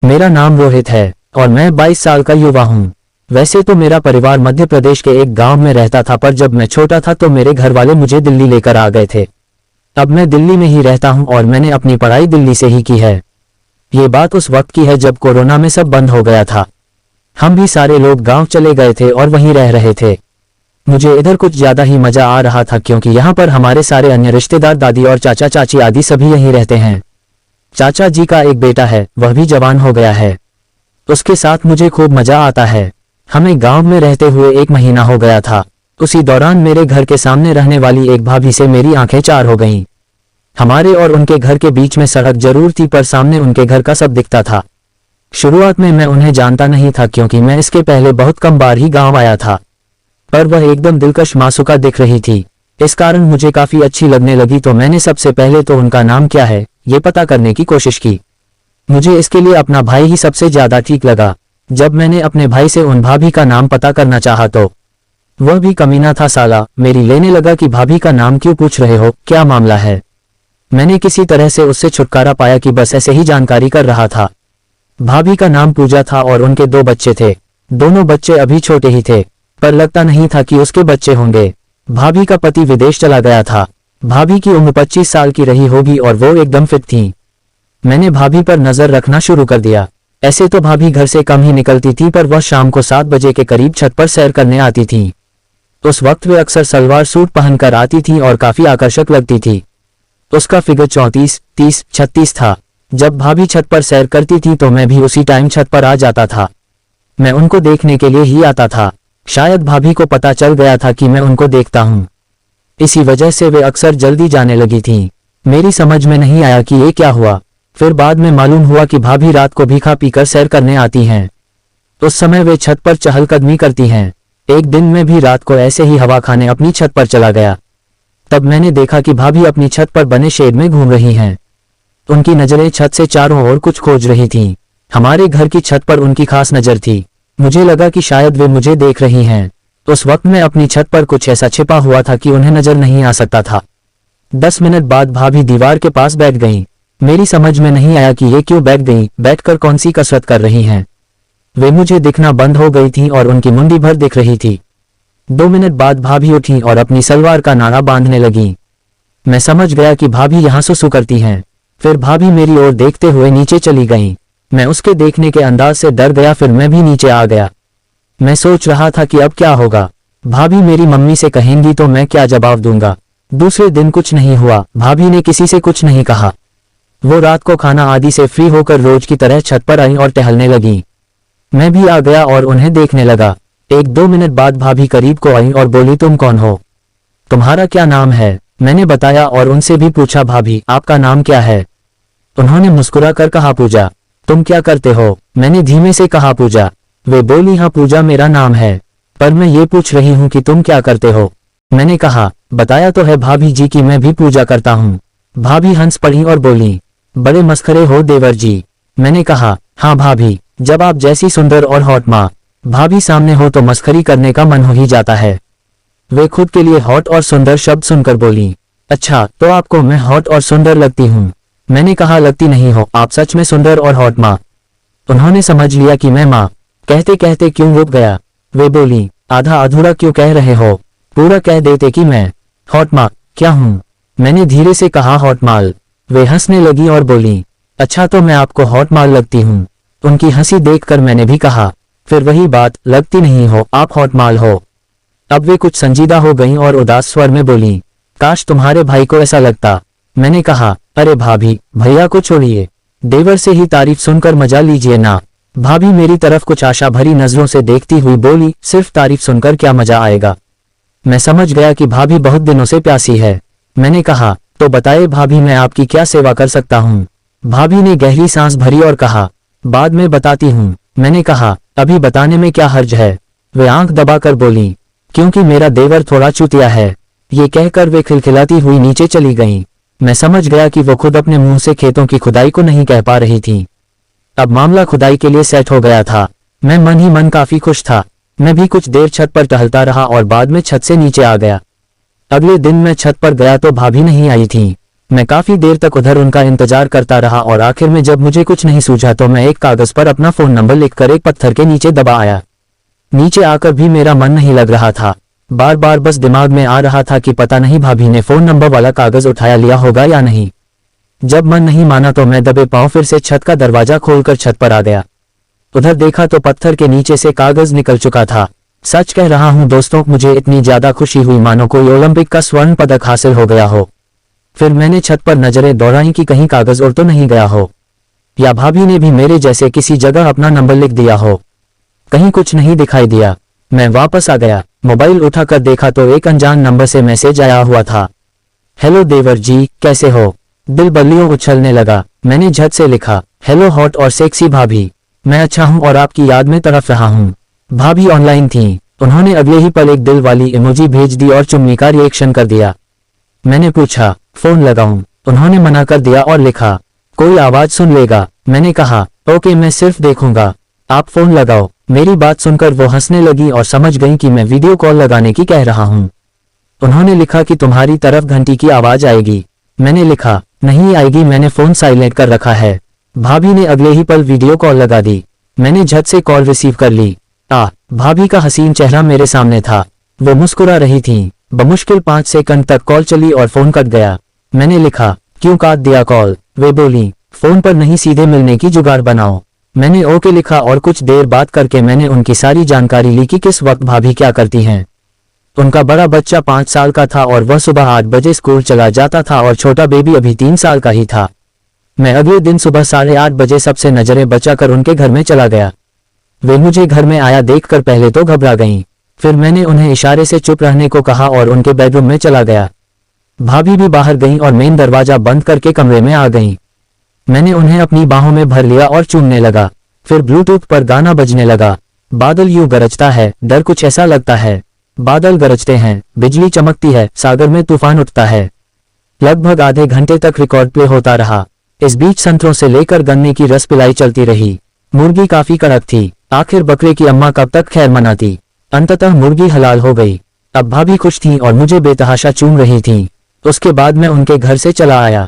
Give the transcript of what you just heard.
मेरा नाम रोहित है और मैं 22 साल का युवा हूँ। वैसे तो मेरा परिवार मध्य प्रदेश के एक गांव में रहता था, पर जब मैं छोटा था तो मेरे घर वाले मुझे दिल्ली लेकर आ गए थे। अब मैं दिल्ली में ही रहता हूँ और मैंने अपनी पढ़ाई दिल्ली से ही की है। ये बात उस वक्त की है जब कोरोना में सब बंद हो गया था। हम भी सारे लोग गांव चले गए थे और वहीं रह रहे थे। मुझे इधर कुछ ज्यादा ही मजा आ रहा था, क्योंकि यहाँ पर हमारे सारे अन्य रिश्तेदार, दादी और चाचा चाची आदि सभी यहीं रहते हैं। चाचा जी का एक बेटा है, वह भी जवान हो गया है। उसके साथ मुझे खूब मजा आता है। हमें गांव में रहते हुए 1 महीना हो गया था। उसी दौरान मेरे घर के सामने रहने वाली एक भाभी से मेरी आंखें चार हो गईं। हमारे और उनके घर के बीच में सड़क जरूर थी, पर सामने उनके घर का सब दिखता था। शुरुआत में मैं उन्हें जानता नहीं था, क्योंकि मैं इसके पहले बहुत कम बार ही गांव आया था, पर वह एकदम दिलकश मासूका दिख रही थी। इस कारण मुझे काफी अच्छी लगने लगी, तो मैंने सबसे पहले तो उनका नाम क्या है ये पता करने की कोशिश की। मुझे इसके लिए अपना भाई ही सबसे ज्यादा ठीक लगा। जब मैंने अपने भाई से उन भाभी का नाम पता करना चाहा तो वह भी कमीना था साला, मेरी लेने लगा कि भाभी का नाम क्यों पूछ रहे हो, क्या मामला है। मैंने किसी तरह से उससे छुटकारा पाया कि बस ऐसे ही जानकारी कर रहा था। भाभी का नाम पूजा था और उनके 2 बच्चे थे। दोनों बच्चे अभी छोटे ही थे, पर लगता नहीं था कि उसके बच्चे होंगे। भाभी का पति विदेश चला गया था। भाभी की उम्र 25 साल की रही होगी और वो एकदम फिट थी। मैंने भाभी पर नजर रखना शुरू कर दिया। ऐसे तो भाभी घर से कम ही निकलती थी, पर वह शाम को 7 बजे के करीब छत पर सैर करने आती थी। उस वक्त वे अक्सर सलवार सूट पहनकर आती थी और काफी आकर्षक लगती थी। उसका फिगर 34, 30, 36 था। जब भाभी छत पर सैर करती थी तो मैं भी उसी टाइम छत पर आ जाता था। मैं उनको देखने के लिए ही आता था। शायद भाभी को पता चल गया था कि मैं उनको देखता हूँ, इसी वजह से वे अक्सर जल्दी जाने लगी थीं। मेरी समझ में नहीं आया कि ये क्या हुआ। फिर बाद में मालूम हुआ कि भाभी रात को भी खा पीकर सैर करने आती हैं। उस समय वे छत पर चहलकदमी करती हैं। एक दिन मैं भी रात को ऐसे ही हवा खाने अपनी छत पर चला गया। तब मैंने देखा कि भाभी अपनी छत पर बने शेड में घूम रही हैं। उनकी नजरें छत से चारों ओर कुछ खोज रही थीं। हमारे घर की छत पर उनकी खास नजर थी। मुझे लगा कि शायद वे मुझे देख रही हैं। उस वक्त मैं अपनी छत पर कुछ ऐसा छिपा हुआ था कि उन्हें नजर नहीं आ सकता था। 10 मिनट बाद भाभी दीवार के पास बैठ गईं। मेरी समझ में नहीं आया कि ये क्यों बैठ गईं, बैठकर कौन सी कसरत कर रही हैं। वे मुझे दिखना बंद हो गई थीं और उनकी मुंडी भर दिख रही थी। 2 मिनट बाद भाभी उठी और अपनी सलवार का नाड़ा बांधने लगीं। मैं समझ गया कि भाभी यहाँ सुसु करती हैं। फिर भाभी मेरी ओर देखते हुए नीचे चली गईं। मैं उसके देखने के अंदाज से डर गया। फिर मैं भी नीचे आ गया। मैं सोच रहा था कि अब क्या होगा। भाभी मेरी मम्मी से कहेंगी तो मैं क्या जवाब दूंगा। दूसरे दिन कुछ नहीं हुआ। भाभी ने किसी से कुछ नहीं कहा। वो रात को खाना आदि से फ्री होकर रोज की तरह छत पर आई और टहलने लगी। मैं भी आ गया और उन्हें देखने लगा। 1-2 मिनट बाद भाभी करीब को आई और बोली, तुम कौन हो, तुम्हारा क्या नाम है। मैंने बताया और उनसे भी पूछा, भाभी आपका नाम क्या है। उन्होंने मुस्कुरा कर कहा, पूजा। तुम क्या करते हो। मैंने धीमे से कहा, पूजा। वे बोली, हाँ पूजा मेरा नाम है, पर मैं ये पूछ रही हूँ कि तुम क्या करते हो। मैंने कहा, बताया तो है भाभी जी कि मैं भी पूजा करता हूँ। भाभी हंस पड़ी और बोली, बड़े मस्खरे हो देवर जी। मैंने कहा, हाँ भाभी, जब आप जैसी सुंदर और हॉट माँ भाभी सामने हो तो मस्खरी करने का मन हो ही जाता है। वे खुद के लिए हॉट और सुंदर शब्द सुनकर बोली, अच्छा तो आपको मैं हॉट और सुंदर लगती हूँ। मैंने कहा, लगती नहीं हो, आप सच में सुंदर और हॉट माँ। उन्होंने समझ लिया कि मैं माँ कहते कहते क्यों रुक गया। वे बोली, आधा अधूरा क्यों कह रहे हो, पूरा कह देते कि मैं हॉट माँ क्या हूँ। मैंने धीरे से कहा, हॉट माल। वे हंसने लगी और बोली, अच्छा तो मैं आपको हॉट माल लगती हूँ। उनकी हंसी देखकर मैंने भी कहा, फिर वही बात, लगती नहीं हो, आप हॉट माल हो। अब वे कुछ संजीदा हो गईं और उदास स्वर में बोली, काश तुम्हारे भाई को ऐसा लगता। मैंने कहा, अरे भाभी, भैया को छोड़िए, देवर से ही तारीफ सुनकर मजा लीजिए ना। भाभी मेरी तरफ कुछ आशा भरी नजरों से देखती हुई बोली, सिर्फ तारीफ सुनकर क्या मजा आएगा। मैं समझ गया कि भाभी बहुत दिनों से प्यासी है। मैंने कहा, तो बताइए भाभी, मैं आपकी क्या सेवा कर सकता हूँ। भाभी ने गहरी सांस भरी और कहा, बाद में बताती हूँ। मैंने कहा, अभी बताने में क्या हर्ज है। वे आंख दबाकर बोली, क्योंकि मेरा देवर थोड़ा चुतिया है। ये कहकर वे खिलखिलाती हुई नीचे चली गईं। मैं समझ गया कि वो खुद अपने मुंह से खेतों की खुदाई को नहीं कह पा रही थी। अब मामला खुदाई के लिए सेट हो गया था। मैं मन ही मन काफी खुश था। मैं भी कुछ देर छत पर टहलता रहा और बाद में छत से नीचे आ गया। अगले दिन मैं छत पर गया तो भाभी नहीं आई थी। मैं काफी देर तक उधर उनका इंतजार करता रहा और आखिर में जब मुझे कुछ नहीं सूझा तो मैं एक कागज पर अपना फोन नंबर लिखकर एक पत्थर के नीचे दबा आया। नीचे आकर भी मेरा मन नहीं लग रहा था। बार बार बस दिमाग में आ रहा था कि पता नहीं भाभी ने फोन नंबर वाला कागज उठाया लिया होगा या नहीं। जब मन नहीं माना तो मैं दबे पांव फिर से छत का दरवाजा खोलकर छत पर आ गया। उधर देखा तो पत्थर के नीचे से कागज निकल चुका था। सच कह रहा हूं दोस्तों, मुझे इतनी ज्यादा खुशी हुई मानो कोई ओलंपिक का स्वर्ण पदक हासिल हो गया हो। फिर मैंने छत पर नजरें दौड़ाई कि कहीं कागज उड़ तो नहीं गया हो, या भाभी ने भी मेरे जैसे किसी जगह अपना नंबर लिख दिया हो। कहीं कुछ नहीं दिखाई दिया। मैं वापस आ गया। मोबाइल उठाकर देखा तो एक अनजान नंबर से मैसेज आया हुआ था। हेलो देवर जी, कैसे हो? दिल बल्लियों उछलने लगा। मैंने झट से लिखा, हेलो हॉट और सेक्सी भाभी, मैं अच्छा हूं और आपकी याद में तड़प रहा हूं। भाभी ऑनलाइन थी। उन्होंने अगले ही पल एक दिल वाली इमोजी भेज दी और चुम्मी का रिएक्शन कर दिया। मैंने पूछा, फोन लगाऊं? उन्होंने मना कर दिया और लिखा, कोई आवाज सुन लेगा। मैंने कहा, ओके मैं सिर्फ देखूंगा, आप फोन लगाओ। मेरी बात सुनकर वो हंसने लगी और समझ गई कि मैं वीडियो कॉल लगाने की कह रहा हूं। उन्होंने लिखा कि तुम्हारी तरफ घंटी की आवाज आएगी। मैंने लिखा, नहीं आएगी, मैंने फोन साइलेंट कर रखा है। भाभी ने अगले ही पल वीडियो कॉल लगा दी। मैंने झट से कॉल रिसीव कर ली। भाभी का हसीन चेहरा मेरे सामने था। वो मुस्कुरा रही थीं। बमुश्किल 5 सेकंड तक कॉल चली और फोन कट गया। मैंने लिखा, क्यों काट दिया कॉल? वे बोली, फोन पर नहीं, सीधे मिलने की जुगाड़ बनाओ। मैंने ओके लिखा और कुछ देर बात करके मैंने उनकी सारी जानकारी ली कि किस वक्त भाभी क्या करती हैं। उनका बड़ा बच्चा 5 साल का था और वह सुबह 8 बजे स्कूल चला जाता था और छोटा बेबी अभी 3 साल का ही था। मैं अगले दिन सुबह 8:30 बजे सबसे नजरें बचाकर उनके घर में चला गया। वे मुझे घर में आया देखकर पहले तो घबरा गईं। फिर मैंने उन्हें इशारे से चुप रहने को कहा और उनके बेडरूम में चला गया। भाभी भी बाहर गईं और मेन दरवाजा बंद करके कमरे में आ गईं। मैंने उन्हें अपनी बाहों में भर लिया और चूमने लगा। फिर ब्लूटूथ पर गाना बजने लगा। बादल यूं गरजता है, डर कुछ ऐसा लगता है। बादल गरजते हैं, बिजली चमकती है, सागर में तूफान उठता है। लगभग आधे घंटे तक रिकॉर्ड प्ले होता रहा। इस बीच संतरों से लेकर गन्ने की रस पिलाई चलती रही। मुर्गी काफी कड़क थी। आखिर बकरे की अम्मा कब तक खैर मनाती। अंततः मुर्गी हलाल हो गई। अब भाभी खुश थीं और मुझे बेतहाशा चूम रही थीं। उसके बाद मैं उनके घर से चला आया।